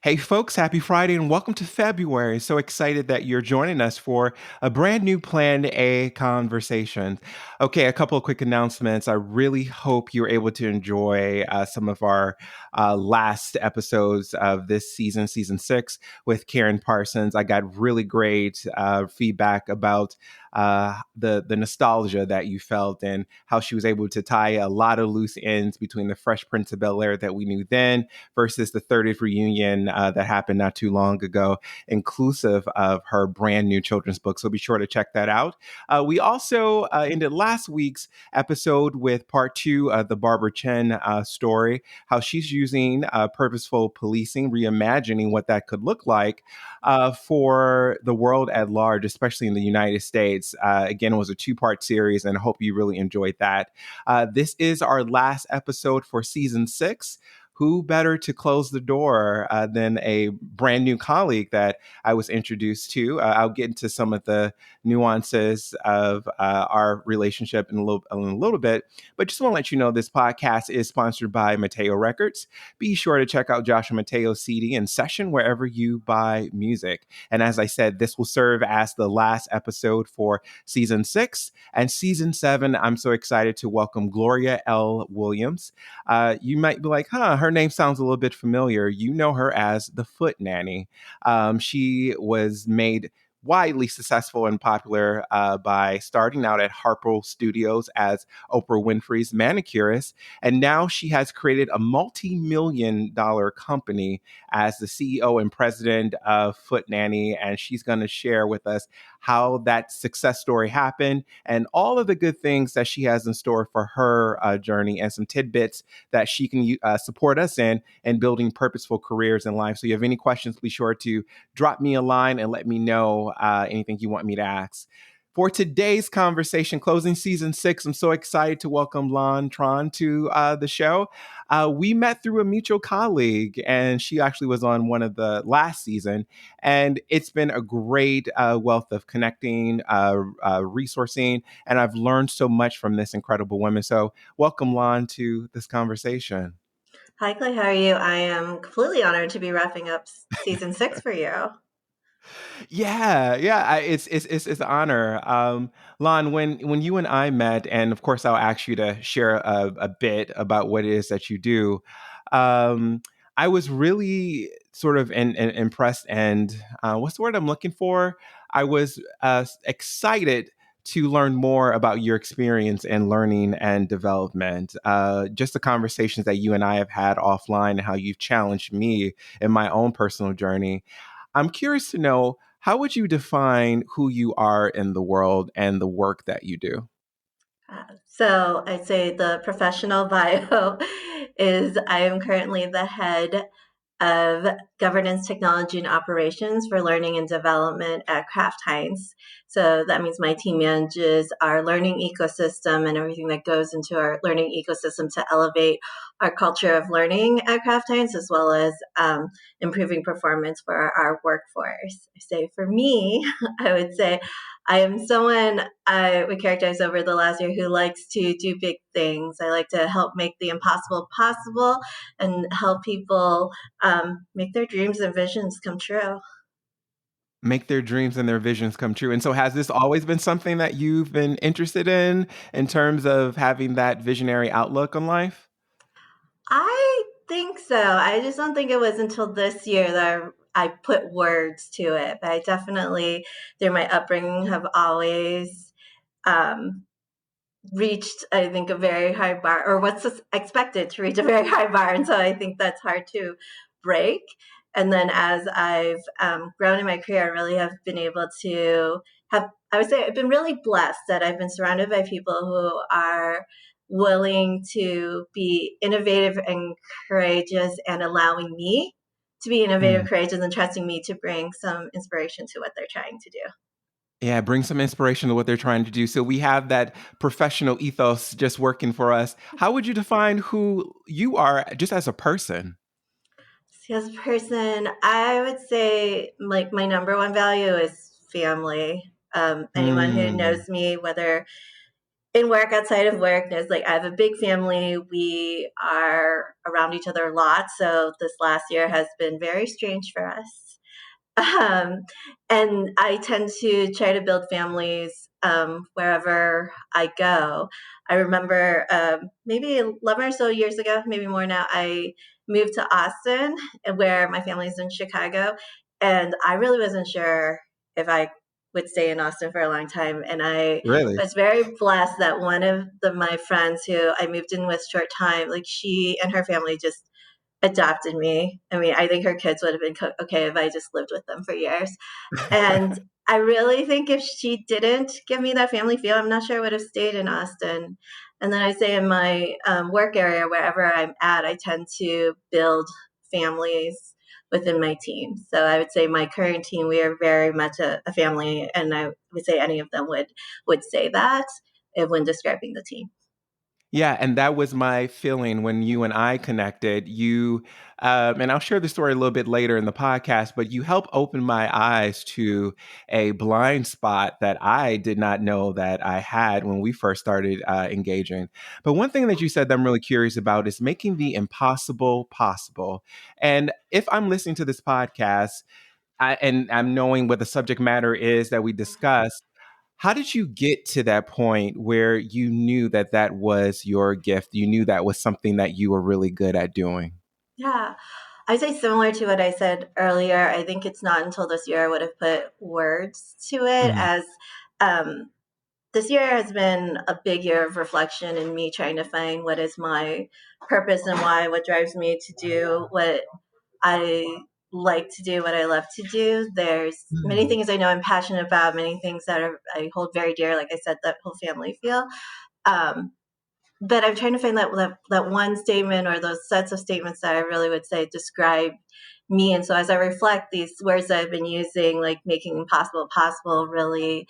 Hey, folks, happy Friday and welcome to February. So excited that you're joining us for a brand new Plan A conversation. Okay, a couple of quick announcements. I really hope you're able to enjoy some of our last episodes of this season, season six, with Karen Parsons. I got really great feedback about the nostalgia that you felt and how she was able to tie a lot of loose ends between the Fresh Prince of Bel-Air that we knew then versus the 30th reunion that happened not too long ago, inclusive of her brand new children's book. So be sure to check that out. We also ended last week's episode with part two of the Barbara Chen story, how she's using purposeful policing, reimagining what that could look like for the world at large, especially in the United States. Again, it was a two-part series, and I hope you really enjoyed that. This is our last episode for season six. Who better to close the door than a brand new colleague that I was introduced to? I'll get into some of the nuances of our relationship in a little bit, but just want to let you know this podcast is sponsored by Mateo Records. Be sure to check out Joshua Mateo's CD and session wherever you buy music. And as I said, this will serve as the last episode for season six. And season seven, I'm so excited to welcome Gloria L. Williams. You might be like, her name sounds a little bit familiar. You know her as the Foot Nanny. She was made widely successful and popular by starting out at Harpo Studios as Oprah Winfrey's manicurist. And now she has created a multi-million-dollar company as the CEO and president of Foot Nanny. And she's going to share with us how that success story happened and all of the good things that she has in store for her journey and some tidbits that she can support us in building purposeful careers in life. So, you have any questions, be sure to drop me a line and let me know anything you want me to ask. For today's conversation, closing season six, I'm so excited to welcome Lan Tran to the show. We met through a mutual colleague, and she actually was on one of the last season. And it's been a great wealth of connecting, resourcing, and I've learned so much from this incredible woman. So welcome, Lan, to this conversation. Hi, Clay. How are you? I am completely honored to be wrapping up season six for you. Yeah. It's an honor. Lon, when you and I met, and of course I'll ask you to share a bit about what it is that you do. Um, I was really sort of impressed, and what's the word I'm looking for? I was excited to learn more about your experience in learning and development. Just the conversations that you and I have had offline, and how you've challenged me in my own personal journey. I'm curious to know, how would you define who you are in the world and the work that you do? So I'd say the professional bio is I am currently the head of governance, technology, and operations for learning and development at Kraft Heinz. So that means my team manages our learning ecosystem and everything that goes into our learning ecosystem to elevate our culture of learning at Kraft Heinz, as well as improving performance for our workforce. I say for me, I would say I am someone I would characterize over the last year who likes to do big things. I like to help make the impossible possible and help people make their dreams and visions come true. Make their dreams and their visions come true. And so, has this always been something that you've been interested in terms of having that visionary outlook on life? I think so. I just don't think it was until this year that I put words to it. But I definitely, through my upbringing, have always um, reached, I think, a very high bar, or what's expected to reach a very high bar. And so I think that's hard to break. And then as I've grown in my career, I really have been able to have, I would say I've been really blessed that I've been surrounded by people who are willing to be innovative and courageous and allowing me to be innovative, courageous, and trusting me to bring some inspiration to what they're trying to do. Yeah, bring some inspiration to what they're trying to do. So we have that professional ethos just working for us. How would you define who you are just as a person? As a person, I would say like my number one value is family. Anyone who Mm, knows me, whether in work, outside of work, there's like, I have a big family. We are around each other a lot. So this last year has been very strange for us. Um, and I tend to try to build families wherever I go. I remember maybe 11 or so years ago, maybe more now, I moved to Austin, where my family's in Chicago. And I really wasn't sure if I would stay in Austin for a long time. And I Really? was very blessed that one of my friends who I moved in with short time, like she and her family just adopted me. I mean, I think her kids would have been okay if I just lived with them for years. And I really think if she didn't give me that family feel, I'm not sure I would have stayed in Austin. And then I say in my work area, wherever I'm at, I tend to build families within my team. So I would say my current team, we are very much a family, and I would say any of them would say that when describing the team. Yeah, and that was my feeling when you and I connected. And I'll share the story a little bit later in the podcast, but you helped open my eyes to a blind spot that I did not know that I had when we first started engaging. But one thing that you said that I'm really curious about is making the impossible possible. And if I'm listening to this podcast, and I'm knowing what the subject matter is that we discuss, how did you get to that point where you knew that that was your gift? You knew that was something that you were really good at doing? Yeah, I say similar to what I said earlier. I think it's not until this year I would have put words to it, Mm, as um, this year has been a big year of reflection and me trying to find what is my purpose and why, what drives me to do what I like to do, what I love to do. There's many mm, things I know I'm passionate about, many things that I hold very dear, like I said, that whole family feel. Um, but I'm trying to find that one statement or those sets of statements that I really would say describe me. And so as I reflect, these words that I've been using, like making impossible possible, really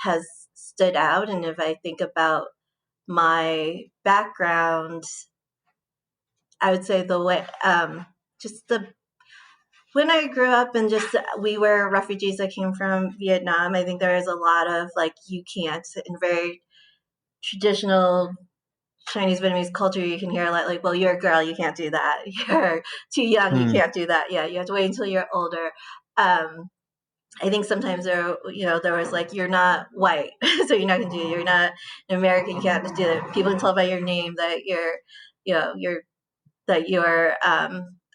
has stood out. And if I think about my background, I would say the way just the when I grew up and just we were refugees that came from Vietnam. I think there is a lot of like you can't in very traditional Chinese Vietnamese culture, you can hear a lot like, well, you're a girl, you can't do that. You're too young, you mm, can't do that. Yeah, you have to wait until you're older. I think sometimes there was like, you're not white, so you're not gonna do it. You're not an American, you can't do it. People can tell by your name that you're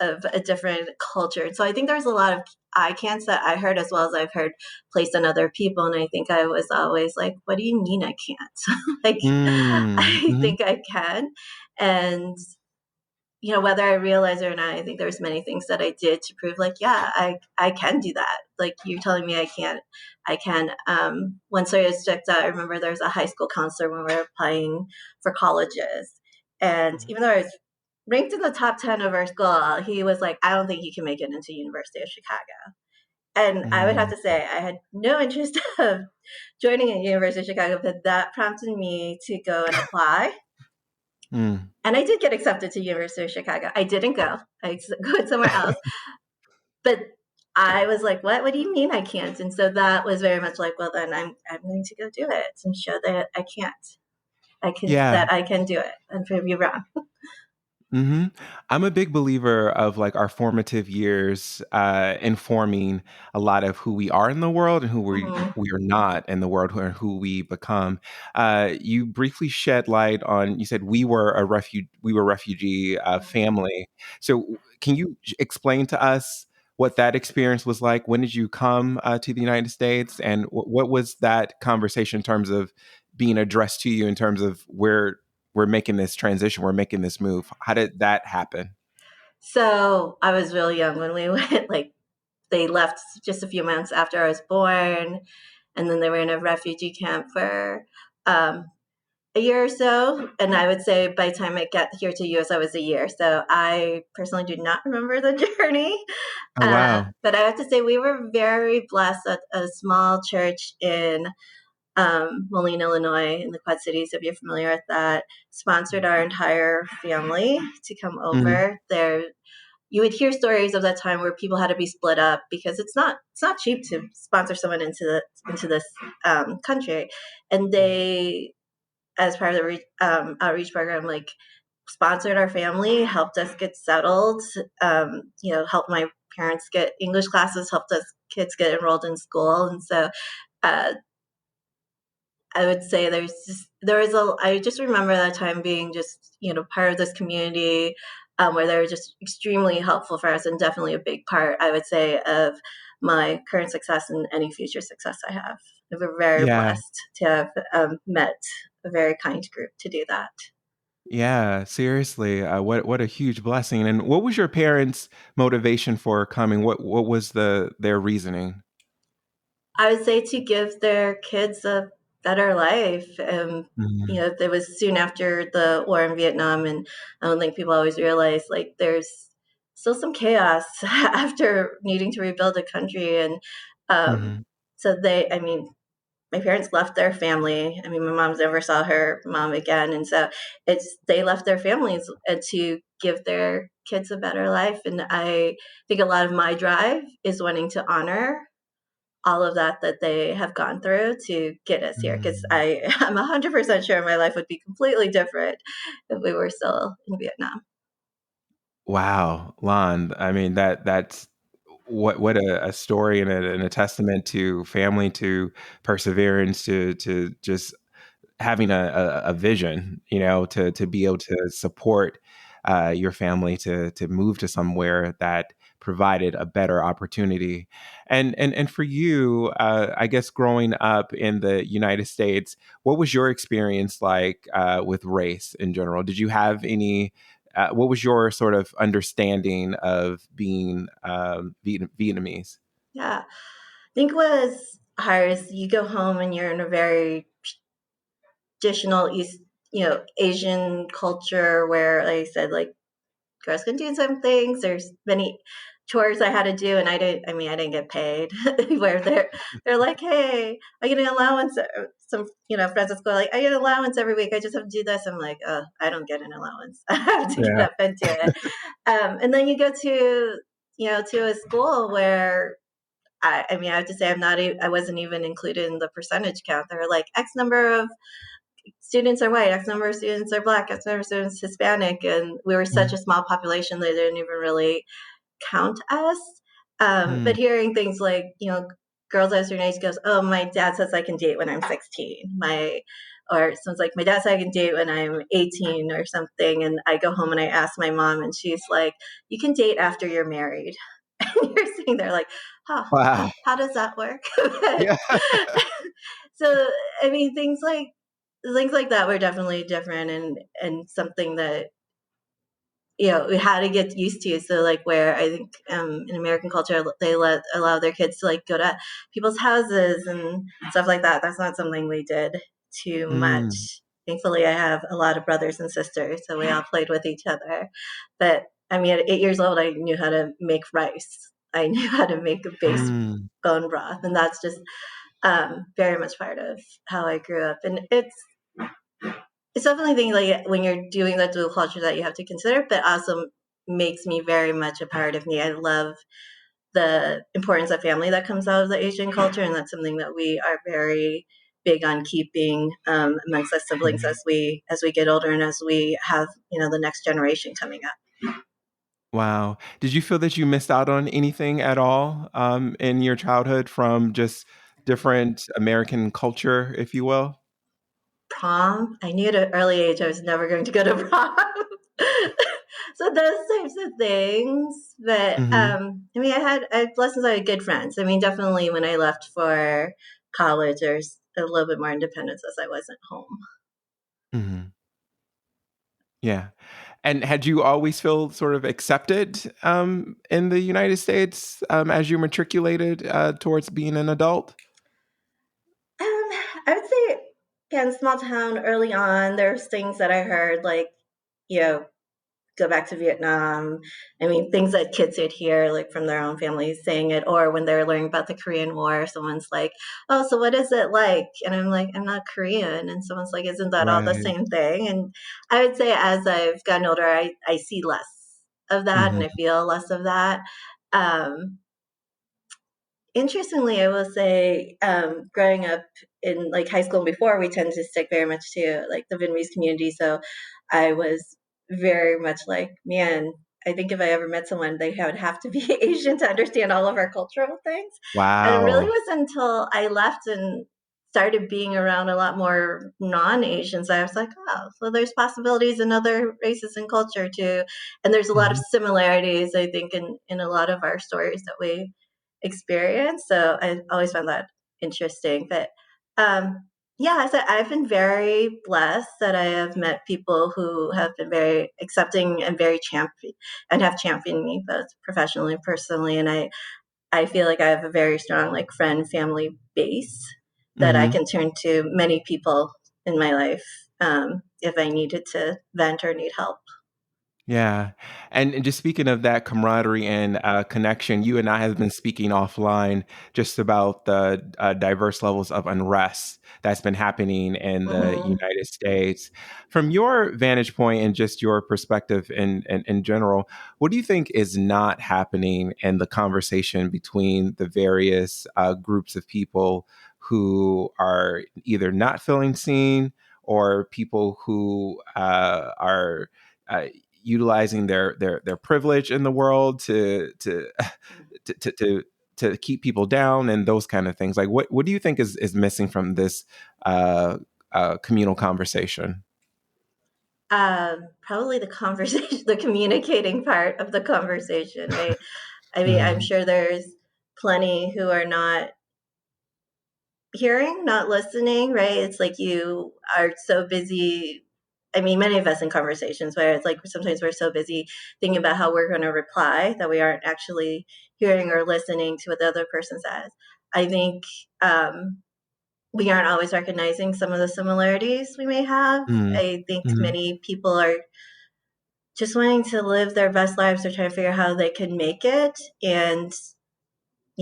of a different culture. So I think there's a lot of I can'ts that I heard as well as I've heard placed on other people. And I think I was always like, what do you mean I can't? Like, mm, I mhm. think I can. And, whether I realize it or not, I think there's many things that I did to prove like, yeah, I can do that. Like you're telling me I can't, I can. Once I was checked out, I remember there was a high school counselor when we were applying for colleges. And even though I was ranked in the top 10 of our school, he was like, I don't think you can make it into University of Chicago. And I would have Mm, to say I had no interest of joining at University of Chicago, but that prompted me to go and apply. mm. And I did get accepted to University of Chicago. I didn't go. I went somewhere else. But I was like, what? What do you mean I can't? And so that was very much like, well, then I'm going to go do it and show that I can't. Yeah. That I can do it and prove you wrong. hmm I'm a big believer of like our formative years informing a lot of who we are in the world and who Mhm. we are not in the world, who we become. You briefly shed light on. You said we were refugee family. So can you explain to us what that experience was like? When did you come to the United States, and what was that conversation in terms of being addressed to you in terms of where we're making this transition, we're making this move? How did that happen? So I was really young when we went. Like they left just a few months after I was born, and then they were in a refugee camp for um, a year or so. And I would say by the time I got here to US, I was a year. So I personally do not remember the journey. Oh, wow. But I have to say we were very blessed at a small church in Moline, Illinois, in the Quad Cities, if you're familiar with that, sponsored our entire family to come Mhm. over. There, you would hear stories of that time where people had to be split up because it's not cheap to sponsor someone into this country, and they as part of the outreach program, like sponsored our family, helped us get settled, helped my parents get English classes, helped us kids get enrolled in school. And so uh, I would say I just remember that time being just, part of this community where they were just extremely helpful for us and definitely a big part, I would say, of my current success and any future success I have. We're very Yeah. blessed to have met a very kind group to do that. Yeah, seriously, what a huge blessing. And what was your parents' motivation for coming? What was their reasoning? I would say to give their kids a better life. Mhm, It was soon after the war in Vietnam, and I don't think people always realize like there's still some chaos after needing to rebuild a country, and mhm, so my parents left their family. I mean, my mom never saw her mom again, and so they left their families to give their kids a better life. And I think a lot of my drive is wanting to honor all of that they have gone through to get us here. Because mm. I'm 100% sure my life would be completely different if we were still in Vietnam. Wow, Lon, I mean, that's what a story and a testament to family, to perseverance, to just having a vision, to be able to support your family to move to somewhere that provided a better opportunity. And for you, I guess growing up in the United States, what was your experience like with race in general? Did you have any? What was your sort of understanding of being Vietnamese? Yeah. I think what was hard is you go home and you're in a very traditional Asian culture where, like I said, like girls can do some things. There's many chores I had to do, and I didn't get paid. Where they're like, hey, I get an allowance. Some friends at school are like, I get an allowance every week. I just have to do this. I'm like, I don't get an allowance. I have to get Yeah. up and do it. And then you go to to a school where I have to say I wasn't even included in the percentage count. There were like X number of students are white, X number of students are black, X number of students Hispanic, and we were such a small population they didn't even really count us. Mm. But hearing things like, girls at certain age goes, oh, my dad says I can date when I'm 16. Or someone's like, my dad said I can date when I'm 18 or something. And I go home and I ask my mom, and she's like, you can date after you're married. And you're sitting there like, huh, Wow. how does that work? Yeah. So, I mean, things like that were definitely different and something that we had to get used to. So like where I think in American culture they allow their kids to like go to people's houses and stuff like that. That's not something we did too Mm. much. Thankfully, I have a lot of brothers and sisters, so we all played with each other. But I mean, at 8 years old, I knew how to make rice. I knew how to make a base Mm. bone broth, and that's just very much part of how I grew up. And it's definitely things like when you're doing that dual culture that you have to consider, but also makes me very much a part of me. I love the importance of family that comes out of the Asian culture, and that's something that we are very big on keeping amongst us siblings Mhm. as we get older and as we have the next generation coming up. Wow. Did you feel that you missed out on anything at all, in your childhood from just different American culture, if you will? Prom, I knew at an early age I was never going to go to prom. So those types of things. But Mhm, I had lessons. I had good friends. I mean, definitely when I left for college, there's a little bit more independence as I wasn't home. mhm. Yeah. And had you always feel sort of accepted, in the United States, as you matriculated, towards being an adult? I would say, again, small town early on, there's things that I heard like, you know, go back to Vietnam. I mean, things that kids would hear like from their own families saying it, or when they're learning about the Korean War, someone's like, "Oh, so what is it like?" And I'm like, "I'm not Korean," and someone's like, "Isn't that all the Right. same thing?" And I would say as I've gotten older, I see less of that, and Mhm, I feel less of that. Um, Interestingly, I will say, growing up in like high school and before, we tend to stick very much to like the Vietnamese community. So I was very much like, man, I think if I ever met someone, they would have to be Asian to understand all of our cultural things. And it really Wow. was until I left and started being around a lot more non-Asians, I was like, oh, so there's possibilities in other races and culture too. And there's a lot of Mhm. similarities, I think, in a lot of our stories that we experience. So I always found that interesting. But um, yeah, I said I've been very blessed that I have met people who have been very accepting and very champion and have championed me both professionally and personally. And I feel like I have a very strong like friend family base that I Mhm. can turn to many people in my life if I needed to vent or need help. Yeah. And just speaking of that camaraderie and connection, you and I have been speaking offline just about the diverse levels of unrest that's been happening in the Hmm. United States. From your vantage point and just your perspective in general, what do you think is not happening in the conversation between the various groups of people who are either not feeling seen or people who are uh, utilizing their privilege in the world to to to, to keep people down and those kind of things. Like what do you think is missing from this uh, communal conversation? Probably the conversation, the communicating part of the conversation, right? I mean, I'm Mm, sure there's plenty who are not hearing, not listening, right? It's like you are so busy. I mean, many of us in conversations where it's like sometimes we're so busy thinking about how we're going to reply that we aren't actually hearing or listening to what the other person says. I think we aren't always recognizing some of the similarities we may have. mm, I think mm. many people are just wanting to live their best lives or trying to figure out how they can make it. And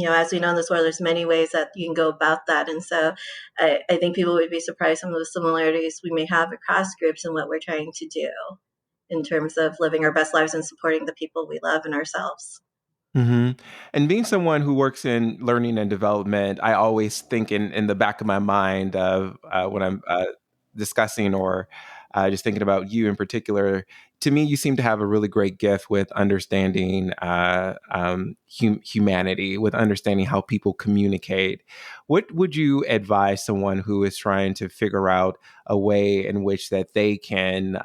as we know in this world, there's many ways that you can go about that. And so I think people would be surprised some of the similarities we may have across groups and what we're trying to do in terms of living our best lives and supporting the people we love and ourselves. Hmm. And being someone who works in learning and development, I always think in the back of my mind of when I'm discussing or just thinking about you in particular. To me, you seem to have a really great gift with understanding humanity, with understanding how people communicate. What would you advise someone who is trying to figure out a way in which that they can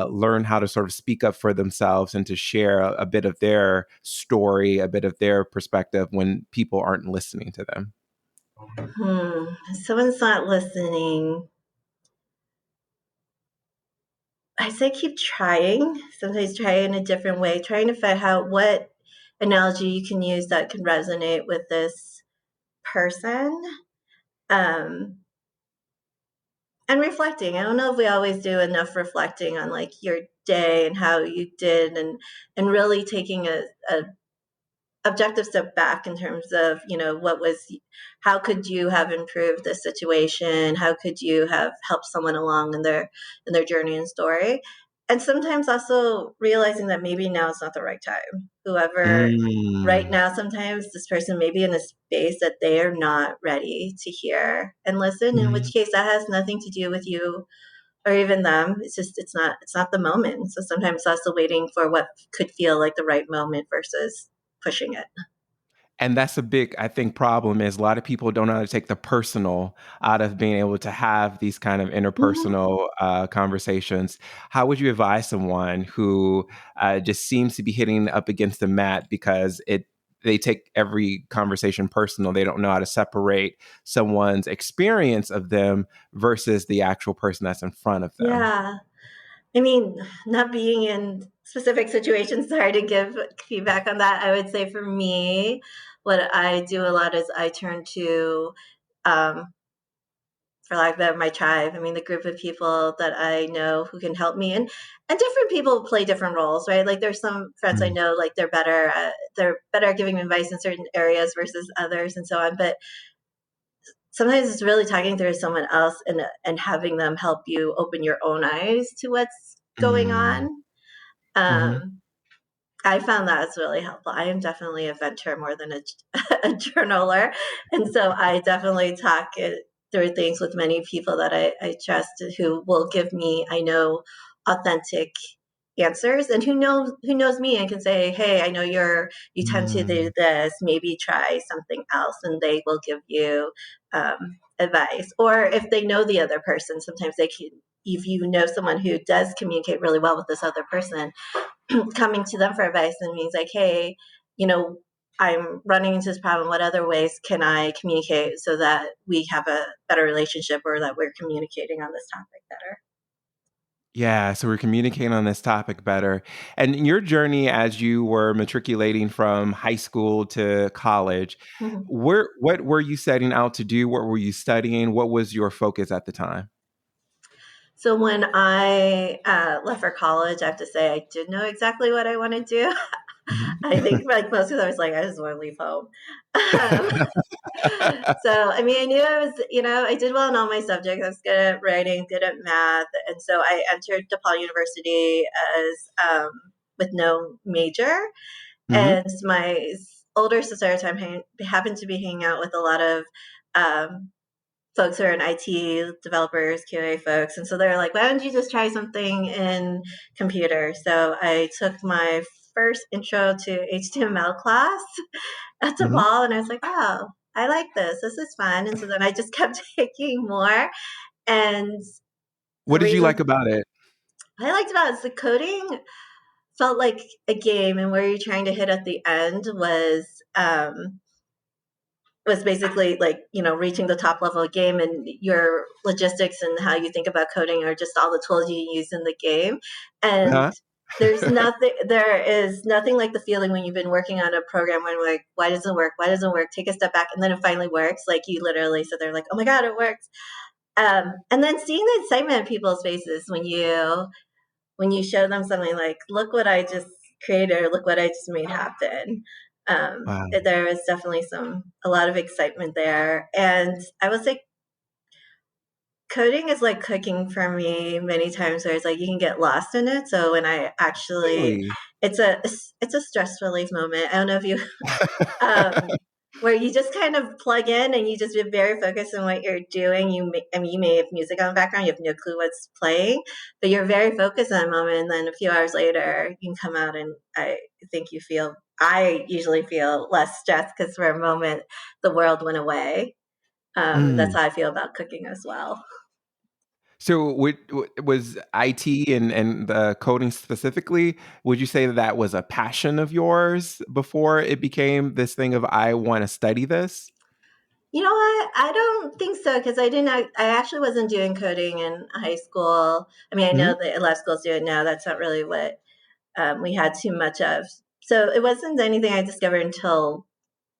learn how to sort of speak up for themselves and to share a bit of their story, a bit of their perspective when people aren't listening to them? If someone's not listening, I say keep trying. Sometimes try in a different way, trying to find out what analogy you can use that can resonate with this person. Um, and reflecting. I don't know if we always do enough reflecting on like your day and how you did and really taking a objective step back in terms of what was how could you have improved this situation, how could you have helped someone along in their journey and story, and sometimes also realizing that maybe now is not the right time, whoever. Right Mm, now sometimes this person may be in a space that they are not ready to hear and listen, in which mhm. case that has nothing to do with you or even them. It's just it's not the moment. So sometimes also waiting for what could feel like the right moment versus pushing it. And that's a big, I think, problem is a lot of people don't know how to take the personal out of being able to have these kind of Mhm. interpersonal conversations. How would you advise someone who just seems to be hitting up against the mat because they take every conversation personal. They don't know how to separate someone's experience of them versus the actual person that's in front of them. Yeah. I mean, not being in specific situations, it's hard to give feedback on that. I would say for me, what I do a lot is I turn to, um, for lack of better, my tribe. I mean, the group of people that I know who can help me, and different people play different roles, right? Like there's some friends I Mm, know, like they're better at giving me advice in certain areas versus others, and so on. But sometimes it's really talking through someone else and having them help you open your own eyes to what's going mm, on. mhm. Um, I found that it's really helpful. I am definitely a venter more than a journaler. And so I definitely talk it through things with many people that I trust who will give me, I know, authentic answers and who knows me and can say, hey, I know you tend to do Mm. this, maybe try something else, and they will give you advice. Or if they know the other person, sometimes they can, if you know someone who does communicate really well with this other person, coming to them for advice and means like, hey, you know, I'm running into this problem. What other ways can I communicate so that we have a better relationship or that we're communicating on this topic better? Yeah, so we're communicating on this topic better. And in your journey as you were matriculating from high school to college, Mhm. what were you setting out to do? What were you studying? What was your focus at the time? So when I left for college, I have to say I did know exactly what I want to do. Mhm. I think like most people, I was like, I just want to leave home. Um, so I mean, I knew I was, I did well in all my subjects. I was good at writing, good at math, and so I entered DePaul University as with no major. Mhm. And my older sister at the time happened to be hanging out with a lot of um, folks who are in IT, developers, QA folks. And so they're like, why don't you just try something in computer? So I took my first intro to HTML class at Mhm. DePaul, and I was like, oh, I like this. This is fun. And so then I just kept taking more. And the What did you like reason about it? I liked about it is the coding felt like a game, and where you're trying to hit at the end was basically like, reaching the top level of game, and your logistics and how you think about coding are just all the tools you use in the game. And Huh? there is nothing like the feeling when you've been working on a program when like, why doesn't it work? Why doesn't it work? Take a step back and then it finally works. Like you literally sit there like, oh my God, it works. And then seeing the excitement in people's faces when you show them something like, look what I just created or look what I just made happen. Wow. There was definitely a lot of excitement there. And I would say coding is like cooking for me many times where it's like you can get lost in it. So when I actually, Really? it's a stress relief moment. I don't know if you um, where you just kind of plug in and you just be very focused on what you're doing. I mean, you may have music on the background, you have no clue what's playing, but you're very focused on a moment. And then a few hours later, you can come out and I usually feel less stressed because for a moment, the world went away. That's Mm. how I feel about cooking as well. So, was IT and the coding specifically, would you say that that was a passion of yours before it became this thing of, "I wanna study this"? You know what? I don't think so because I didn't. I actually wasn't doing coding in high school. I mean, I know Mhm. that a lot of schools do it now. That's not really what we had too much of. So it wasn't anything I discovered until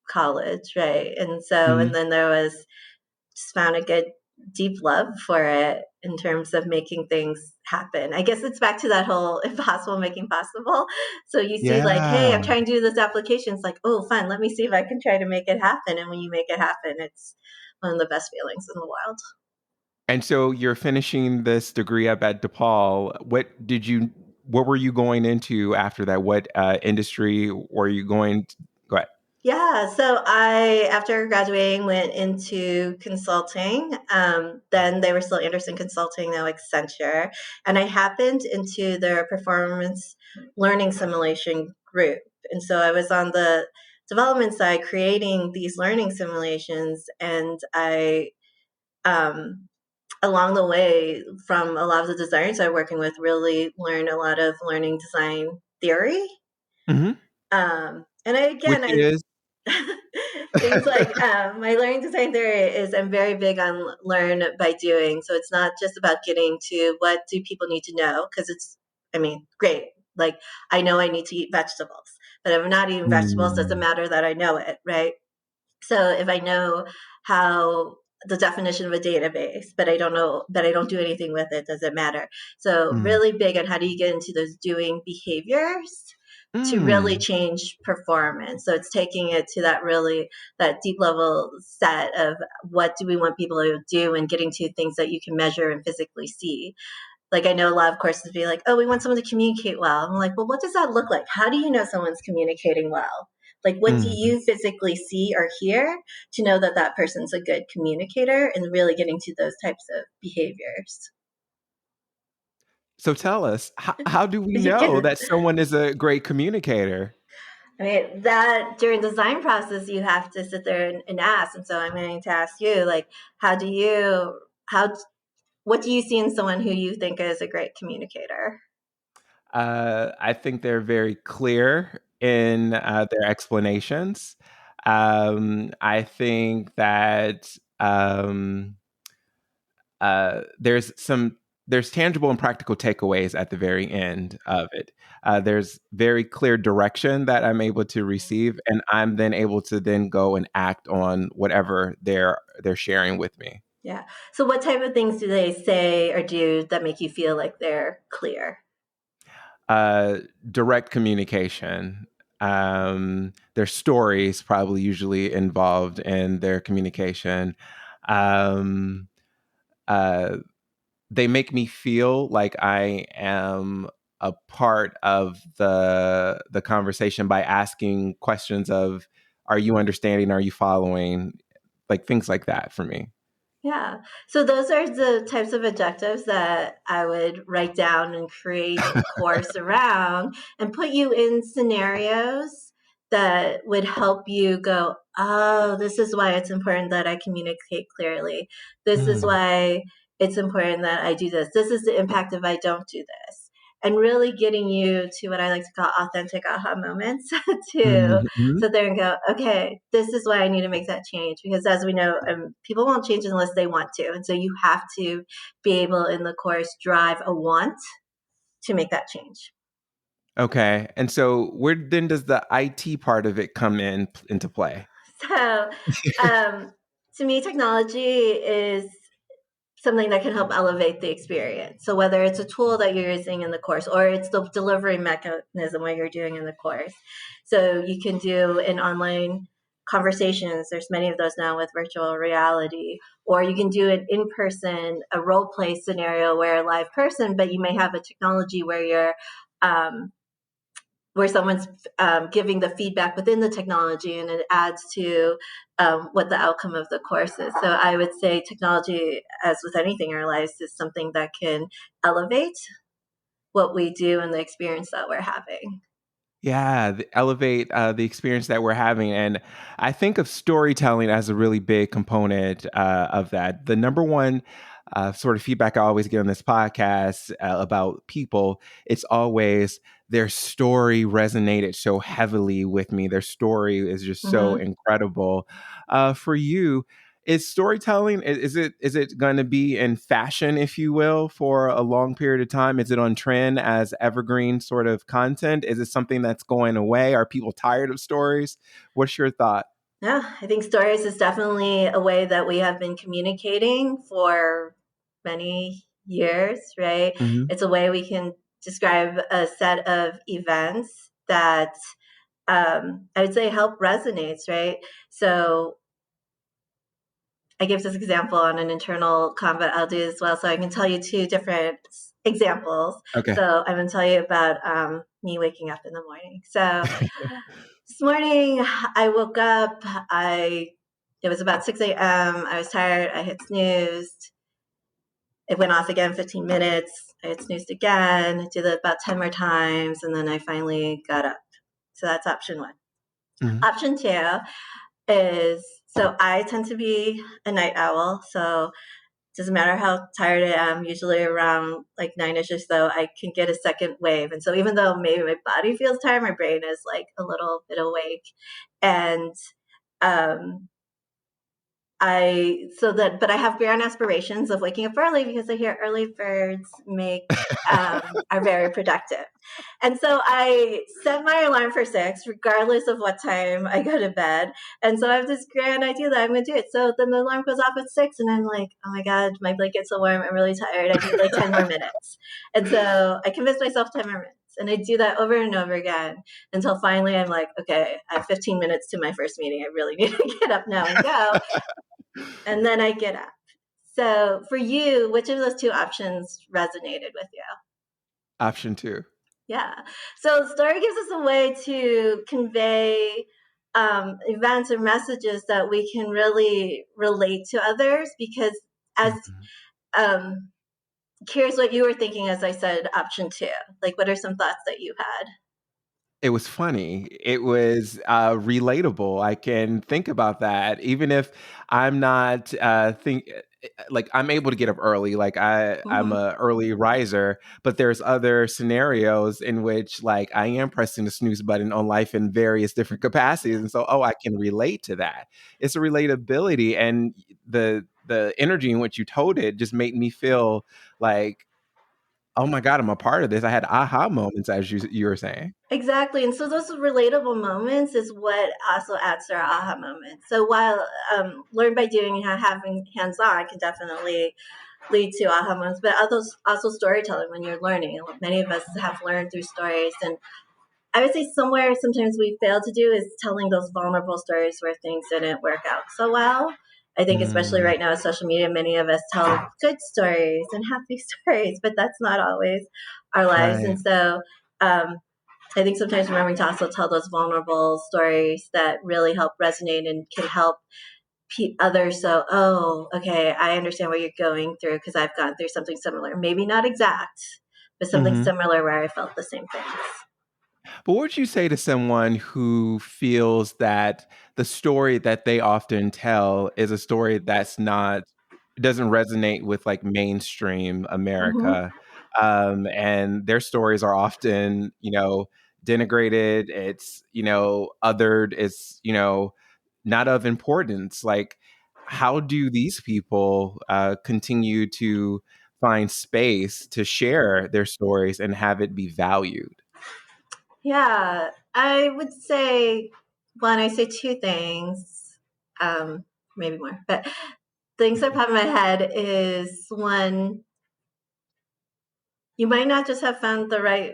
college, right? And Mhm. then there was just found a good deep love for it in terms of making things happen. I guess it's back to that whole impossible making possible. So you see, like, hey, I'm Yeah. trying to do this application. It's like, oh, fun. Let me see if I can try to make it happen. And when you make it happen, it's one of the best feelings in the world. And so you're finishing this degree up at DePaul. What were you going into after that? What, industry were you going t go ahead. Yeah, so I, after graduating, went into consulting. Then they were still Anderson Consulting, now Accenture, and I happened into their performance learning simulation group. And so I was on the development side creating these learning simulations, and um, along the way, from a lot of the designers I'm working with, really learned a lot of learning design theory. Mhm. And Which again, is things like my learning design theory is I'm very big on learn by doing. So it's not just about getting to what do people need to know because I mean, great. Like I know I need to eat vegetables, but if I'm not eating vegetables, doesn't Mm, matter that I know it, right? So if I know how the definition of a database, but I don't do anything with it, does it matter? So mm, really big on how do you get into those doing behaviors to really mm, change performance. So it's taking it to that deep level set of what do we want people to do and getting to things that you can measure and physically see. Like I know a lot of courses be like, oh, we want someone to communicate well. I'm like, well, what does that look like? How do you know someone's communicating well? Like, what do Mhm. you physically see or hear to know that that person's a good communicator, and really getting to those types of behaviors? So tell us, how do we You know can, that someone is a great communicator? I mean, that during design process, you have to sit there and ask. And so I'm going to ask you, like, how, what do you see in someone who you think is a great communicator? I think they're very clear in their explanations. I think that there's tangible and practical takeaways at the very end of it. There's very clear direction that I'm able to receive, and I'm then able to then go and act on whatever they're sharing with me. Yeah. So what type of things do they say or do that make you feel like they're clear? uh, Direct communication. Their stories probably usually involved in their communication. Um, uh, they make me feel like I am a part of the conversation by asking questions of, "Are you understanding? Are you following?" Like things like that for me. Yeah. So those are the types of objectives that I would write down and create a course around and put you in scenarios that would help you go, oh, this is why it's important that I communicate clearly. This is Mm. why it's important that I do this. This is the impact if I don't do this. And really getting you to what I like to call authentic aha moments to Mhm. sit there and go, okay, this is why I need to make that change. Because as we know, people won't change unless they want to. And so you have to be able in the course drive a want to make that change. Okay. And so where then does the IT part of it come into play? So um, to me, technology is something that can help elevate the experience. So whether it's a tool that you're using in the course or it's the delivery mechanism what you're doing in the course. So you can do an online conversations. There's many of those now with virtual reality, or you can do it in person, a role play scenario where a live person, but you may have a technology where you're um, where someone's giving the feedback within the technology and it adds to what the outcome of the course is. So I would say technology, as with anything in our lives, is something that can elevate what we do and the experience that we're having. Yeah, elevate the experience that we're having. And I think of storytelling as a really big component of that. The number one sort of feedback I always get on this podcast about people, it's always their story resonated so heavily with me. Their story is just so Mm-hmm. incredible. For you, is storytelling is it going to be in fashion, if you will, for a long period of time? Is it on trend as evergreen sort of content? Is it something that's going away? Are people tired of stories? What's your thought? Yeah, I think stories is definitely a way that we have been communicating for many years, right? Hmm. It's a way we can describe a set of events that I would say help resonates, right? So I give this example on an internal convo I'll do as well. So I can tell you two different examples. Okay. So I'm going to tell you about me waking up in the morning. So this morning I woke up. It was about 6 a.m. I was tired. I hit snooze. It went off again 15 minutes. I hit snooze again. I did it about 10 more times, and then I finally got up. So that's option one. Hmm. Option two is so I tend to be a night owl. So it doesn't matter how tired I am, usually around like 9ish or so, I can get a second wave. And so even though maybe my body feels tired, my brain is like a little bit awake. And um, but I have grand aspirations of waking up early because I hear early birds are very productive. And so I set my alarm for 6, regardless of what time I go to bed. And so I have this grand idea that I'm going to do it. So then the alarm goes off at 6, and I'm like, oh my God, my blanket's so warm. I'm really tired. I need like 10 more minutes. And so I convince myself 10 more minutes. And I do that over and over again until finally I'm like, okay, I have 15 minutes to my first meeting. I really need to get up now and go. And then I get up. So for you, which of those two options resonated with you? Option two. Yeah. So story gives us a way to convey events or messages that we can really relate to others because as Mhm. um, curious what you were thinking as I said option two. Like what are some thoughts that you had? It was funny. It was, relatable. I can think about that even if I'm not, like, I'm able to get up early, like, I'm Mm-hmm. a early riser, but there's other scenarios in which, like, I am pressing the snooze button on life in various different capacities, and so, oh, I can relate to that. It's a relatability, and the energy in which you told it just made me feel like, "Oh my god, I'm a part of this." I had aha moments as you were saying. Exactly. And so those relatable moments is what also adds to our aha moment. So while learn by doing and having hands on can definitely lead to aha moments, but also storytelling when you're learning. Many of us have learned through stories. And I would say somewhere sometimes we fail to do is telling those vulnerable stories where things didn't work out so well. I think especially Mm, right now with social media, many of us tell good stories and happy stories, but that's not always our lives. right. And so um, I think sometimes remembering to also tell those vulnerable stories that really help resonate and can help others. So, oh, okay, I understand what you're going through because I've gone through something similar. Maybe not exact, but something Mhm. similar where I felt the same things. But what would you say to someone who feels that the story that they often tell is a story that's not doesn't resonate with, like, mainstream Mm-hmm. America, and their stories are often, denigrated, it's, othered, it's, not of importance, like, how do these people, continue to find space to share their stories and have it be valued? Yeah, I would say, one, I say two things, maybe more, but things that pop in my head is one, you might not just have found the right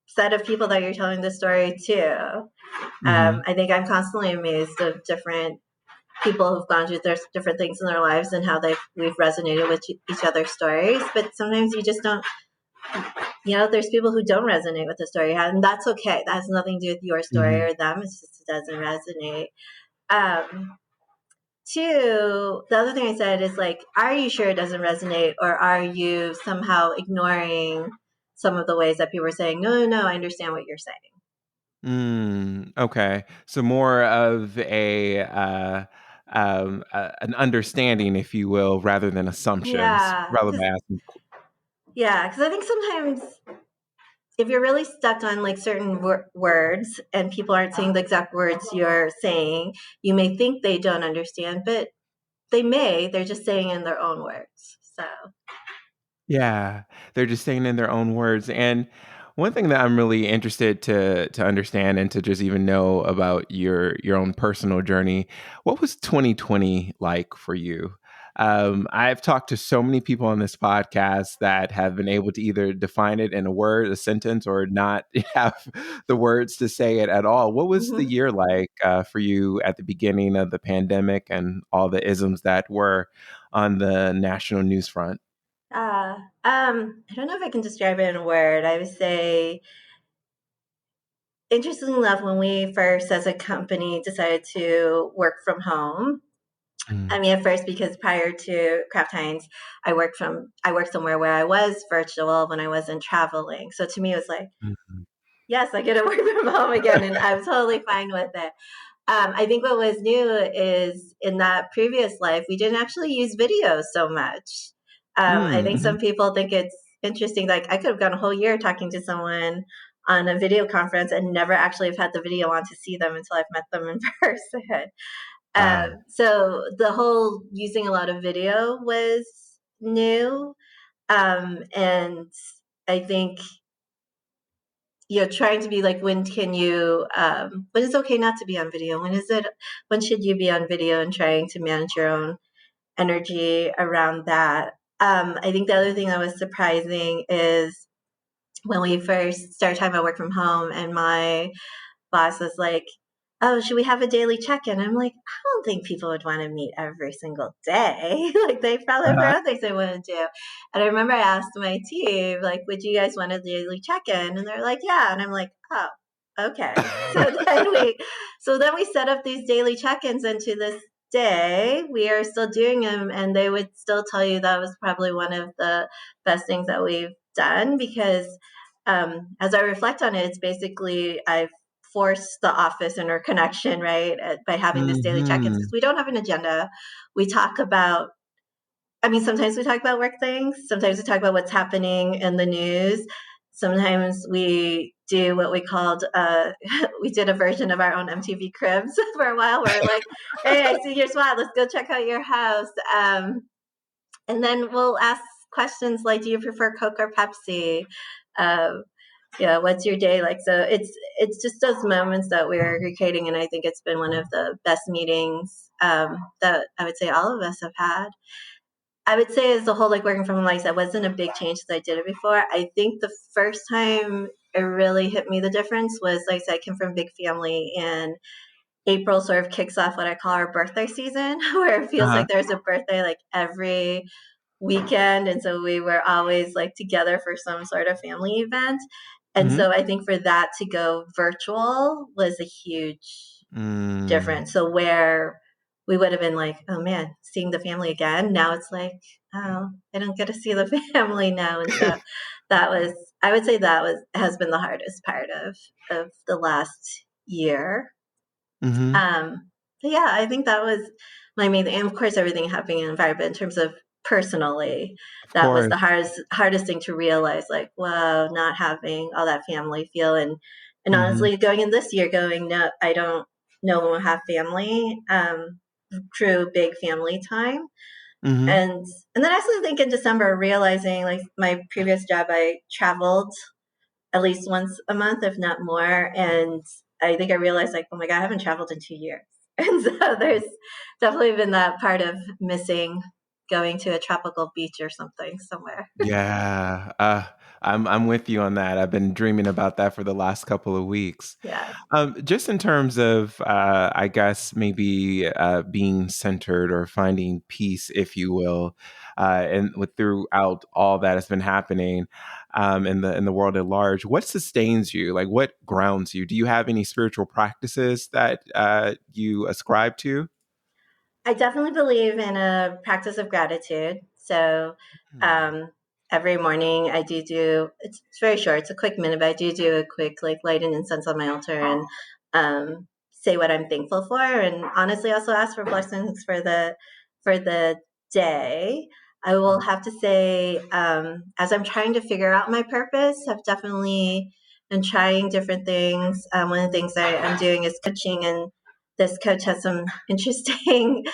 set of people that you're telling the story to. Mhm. I think I'm constantly amazed of different people who've gone through their different things in their lives and how we've resonated with each other's stories. But sometimes you just don't, there's people who don't resonate with the story, and that's okay. That has nothing to do with your story Mhm. or them. It's just it doesn't resonate. Um, Two, the other thing I said is like, are you sure it doesn't resonate, or are you somehow ignoring some of the ways that people are saying, no, no, no, I understand what you're saying. Okay. So more of an understanding, if you will, rather than assumptions, Yeah, rather than because asking. I think sometimes if you're really stuck on like certain words and people aren't saying the exact words you're saying, you may think they don't understand, but they may. They're just saying in their own words. So, Yeah, they're just saying in their own words. And one thing that I'm really interested to understand and to just even know about your own personal journey, what was 2020 like for you? I've talked to so many people on this podcast that have been able to either define it in a word, a sentence, or not have the words to say it at all. What was the mhm. year like for you at the beginning of the pandemic and all the isms that were on the national news front? I don't know if I can describe it in a word. I would say, interestingly enough, when we first, as a company, decided to work from home, I Mm. mean, at first, because prior to Kraft Heinz, I worked somewhere where I was virtual when I wasn't traveling. So to me, it was like, Mhm. yes, I get to work from home again, and I'm totally fine with it. I think what was new is in that previous life, we didn't actually use video so much. I Mm, think mhm. some people think it's interesting. Like I could have gone a whole year talking to someone on a video conference and never actually have had the video on to see them until I've met them in person. Wow. So the whole using a lot of video was new. And I think you're trying to be like, when can you, when is it okay not to be on video? When should you be on video, and trying to manage your own energy around that. I think the other thing that was surprising is when we first started talking about work from home, and my boss was like, oh, should we have a daily check-in? I'm like, I don't think people would want to meet every single day. Like they probably have their Uh-huh. own things they want to do. And I remember I asked my team, like, would you guys want a daily check-in? And they're like, yeah. And I'm like, oh, okay. So then we set up these daily check-ins into this day. We are still doing them, and they would still tell you that was probably one of the best things that we've done because as I reflect on it, it's basically I've forced the office interconnection, right, by having this daily check-ins because Mhm. we don't have an agenda. We talk about, I mean, sometimes we talk about work things. Sometimes we talk about what's happening in the news. Sometimes we do what we called, we did a version of our own MTV Cribs for a while where we're like, hey, I see your spot. Let's go check out your house. And then we'll ask questions like, do you prefer Coke or Pepsi? Um, yeah, what's your day like? So it's just those moments that we're recreating, and I think it's been one of the best meetings that I would say all of us have had. I would say as a whole, like working from home, like I said, wasn't a big change as I did it before. I think the first time it really hit me the difference was like I said, I came from a big family, and April sort of kicks off what I call our birthday season, where it feels Uh-huh. like there's a birthday like every weekend. And so we were always like together for some sort of family event. And Mhm. so I think for that to go virtual was a huge Mm. difference. So where we would have been like, oh man, seeing the family again. Now it's like, oh, I don't get to see the family now. And so that was, I would say that was has been the hardest part of the last year. Mhm. But yeah, I think that was my main thing. And of course, everything happening in the environment in terms of personally, Of that was the course. hardest thing to realize. Like, wow, not having all that family feel, and Mhm. honestly, going in this year, going no, I don't no one will have family, true big family time, Mhm. and then I also think in December realizing like my previous job, I traveled at least once a month, if not more. And I think I realized like, oh my God, I haven't traveled in 2 years. And so there's definitely been that part of missing going to a tropical beach or something somewhere. Yeah, I'm with you on that. I've been dreaming about that for the last couple of weeks. Yeah. Just in terms of, I guess maybe being centered or finding peace, if you will, and with throughout all that has been happening in the world at large, what sustains you? Like, what grounds you? Do you have any spiritual practices that you ascribe to? I definitely believe in a practice of gratitude. So Hmm. um, every morning I do, it's very short, it's a quick minute, but I do a quick like light an incense on my altar and say what I'm thankful for. And honestly, also ask for blessings for the day. I will have to say, as I'm trying to figure out my purpose, I've definitely been trying different things. One of the things I'm doing is coaching, and this coach has some interesting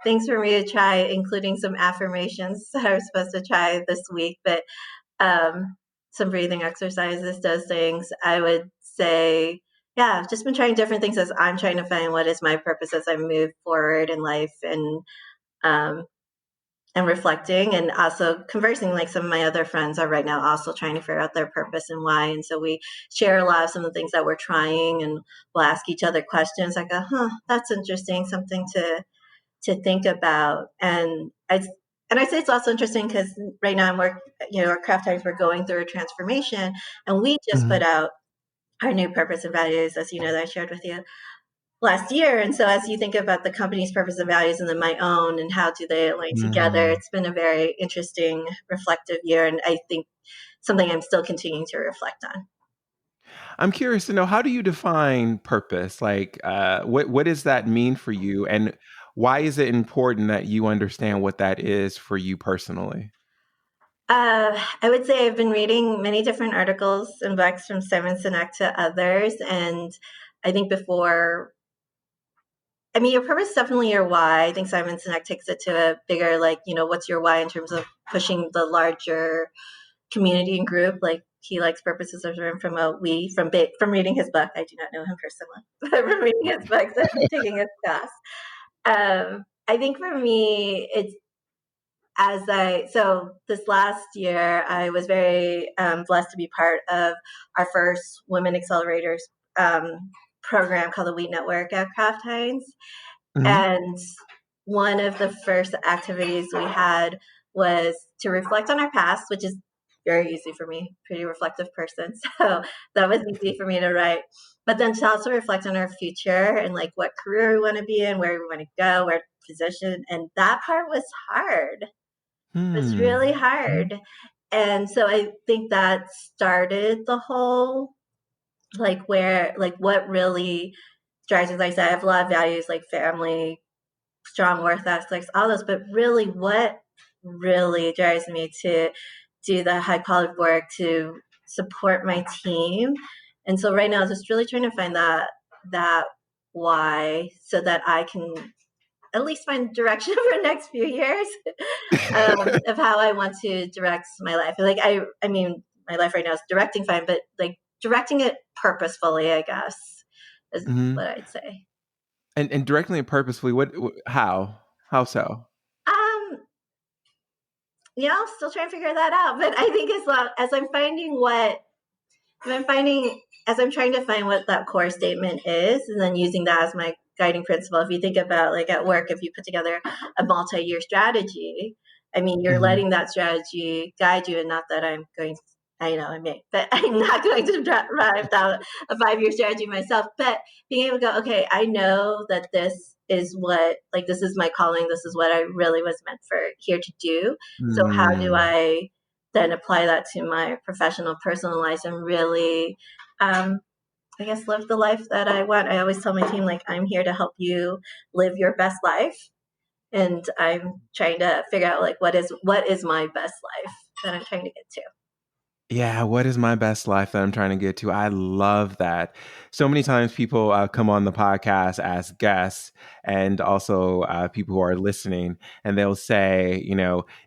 things for me to try, including some affirmations that I was supposed to try this week, but um, some breathing exercises, those things. I would say, yeah, I've just been trying different things as I'm trying to find what is my purpose as I move forward in life, um, and reflecting and also conversing. Like some of my other friends are right now also trying to figure out their purpose and why. And so we share a lot of some of the things that we're trying, and we'll ask each other questions like, huh, that's interesting, something to think about. And I say it's also interesting because right now at Kraft Heinz, we're going through a transformation, and we just Hmm. put out our new purpose and values, as you know, that I shared with you last year. And so as you think about the company's purpose and values and then my own and how do they align together, Hmm. it's been a very interesting, reflective year. And I think something I'm still continuing to reflect on. I'm curious to know, how do you define purpose? Like, what does that mean for you, and why is it important that you understand what that is for you personally? I would say I've been reading many different articles and books from Simon Sinek to others. And I think I mean, your purpose is definitely your why. I think Simon Sinek takes it to a bigger, like, what's your why in terms of pushing the larger community and group. Like he likes purposes of room from from reading his book. I do not know him personally, but from reading his books and taking his class. I think for me, it's so this last year, I was very blessed to be part of our first Women Accelerators. program called the Wheat Network at Kraft Heinz. Hmm. And one of the first activities we had was to reflect on our past, which is very easy for me, pretty reflective person. So that was easy for me to write. But then to also reflect on our future and like what career we want to be in, where we want to go, where position. And that part was hard. It was really Hmm. hard. And so I think that started the whole like where like what really drives us. Like I said, I have a lot of values like family, strong work ethics, all those, but really what really drives me to do the high quality work to support my team. And so right now I'm just really trying to find that why so that I can at least find direction for the next few years of how I want to direct my life. Like I mean, my life right now is directing fine, but like directing it purposefully, I guess, is Hmm. what I'd say. And directly and purposefully, how so? Um, yeah, I'm still trying to figure that out. But I think as long as I'm finding as I'm trying to find what that core statement is, and then using that as my guiding principle. If you think about like at work, if you put together a multi-year strategy, I mean, you're Hmm. letting that strategy guide you, and not that I'm going. I know I may, but I'm not going to drive down a 5-year strategy myself. But being able to go, okay, I know that this is what, like, this is my calling. This is what I really was meant for here to do. So how do Hmm. I then apply that to my professional, personal life and really, I guess, live the life that I want. I always tell my team, like, I'm here to help you live your best life. And I'm trying to figure out like what is my best life that I'm trying to get to. Yeah, what is my best life that I'm trying to get to? I love that. So many times people come on the podcast as guests and also people who are listening, and they'll say,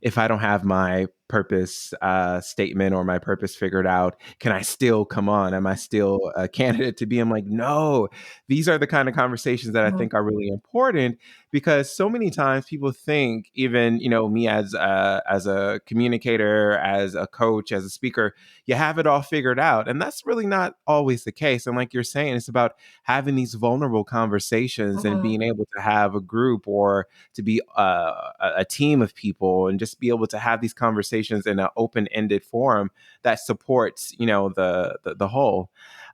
if I don't have my purpose statement or my purpose figured out, can I still come on? Am I still a candidate to be? I'm like, no, these are the kind of conversations that I Mhm. think are really important because so many times people think, even, me as a communicator, as a coach, as a speaker, you have it all figured out. And that's really not always the case. And like you're saying, it's about having these vulnerable conversations and Mhm. being able to have a group or to be a team of people and just be able to have these conversations in an open-ended forum that supports, the whole.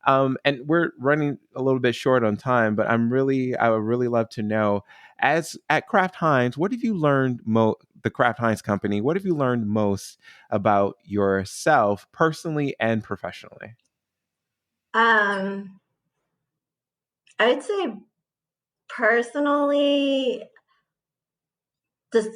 And we're running a little bit short on time, but I would really love to know, as at Kraft Heinz, what have you learned the Kraft Heinz Company, what have you learned most about yourself personally and professionally? Um, I would say personally, just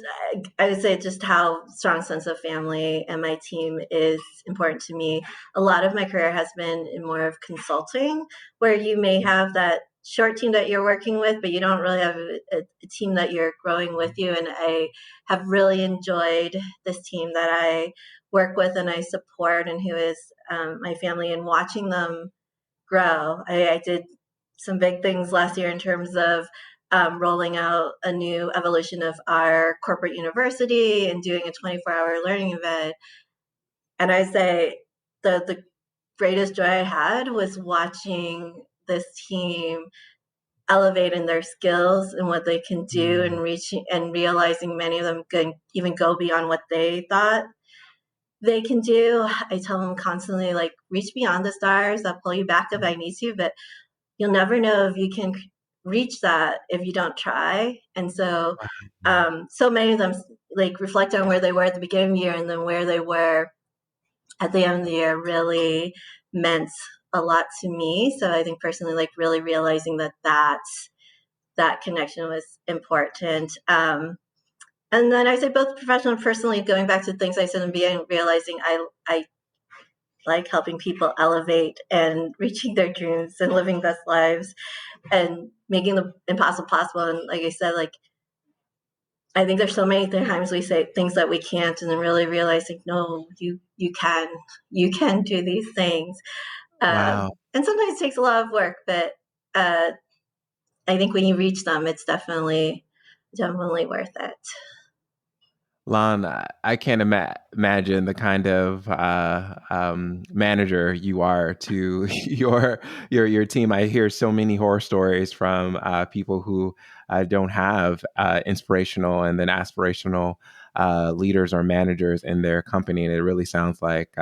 I would say just how strong sense of family and my team is important to me. A lot of my career has been in more of consulting, where you may have that short team that you're working with, but you don't really have a team that you're growing with you. And I have really enjoyed this team that I work with and I support, and who is my family, and watching them grow. I did some big things last year in terms of rolling out a new evolution of our corporate university and doing a 24-hour learning event. And I say the greatest joy I had was watching this team elevate in their skills and what they can do, and Mm. reaching and realizing many of them can even go beyond what they thought they can do. I tell them constantly, like, reach beyond the stars. I'll pull you back if I need to, but you'll never know if you can reach that if you don't try. And so, so many of them like reflect on where they were at the beginning of the year, and then where they were at the end of the year really meant a lot to me. So I think personally, like really realizing that connection was important. And then I say both professional and personally, going back to things I said in the beginning, realizing I like helping people elevate and reaching their dreams and living best lives and making the impossible possible. And like I said, like I think there's so many times we say things that we can't, and then really realizing, no, you can do these things. Wow. And sometimes it takes a lot of work, but uh, I think when you reach them, it's definitely worth it. Lan, I can't imagine the kind of manager you are to your team. I hear so many horror stories from people who don't have inspirational and then aspirational leaders or managers in their company, and it really sounds like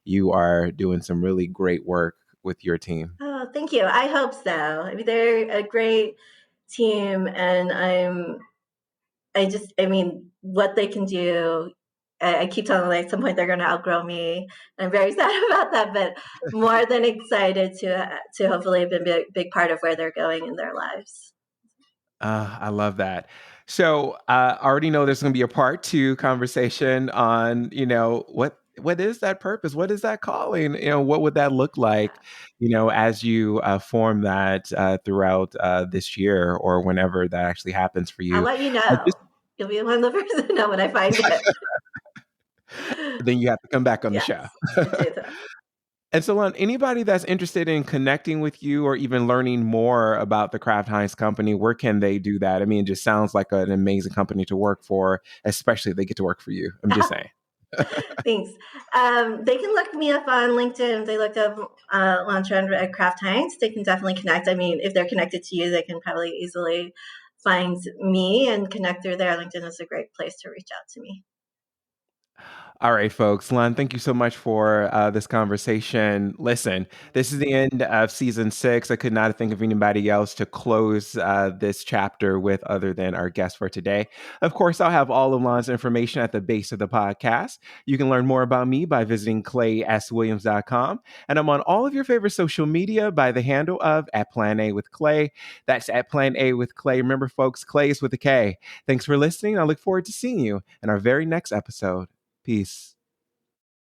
you are doing some really great work with your team. Oh, thank you. I hope so. I mean, they're a great team, and I mean, what they can do. I keep telling them like, at some point they're going to outgrow me. I'm very sad about that, but more than excited to hopefully be a big part of where they're going in their lives. I love that. So I already know there's going to be a part two conversation on, what is that purpose? What is that calling? What would that look like, as you form that throughout this year or whenever that actually happens for I'll you. let you Just know. You'll be one of the first to know when I find it. then you have to come back on the Yes, show. I do that. And so, on anybody that's interested in connecting with you or even learning more about the Kraft Heinz Company, where can they do that? I mean, it just sounds like an amazing company to work for, especially if they get to work for you. I'm just saying. Thanks. They can look me up on LinkedIn. If they look up Lan Tran at Kraft Heinz, they can definitely connect. I mean, if they're connected to you, they can probably easily find me and connect through there. LinkedIn is a great place to reach out to me. All right, folks. Lon, thank you so much for this conversation. Listen, this is the end of season 6. I could not think of anybody else to close this chapter with other than our guest for today. Of course, I'll have all of Lon's information at the base of the podcast. You can learn more about me by visiting clayswilliams.com. And I'm on all of your favorite social media by the handle of at Plan A with Clay. That's at Plan A with Clay. Remember, folks, Clay is with a K. Thanks for listening. I look forward to seeing you in our very next episode. Peace.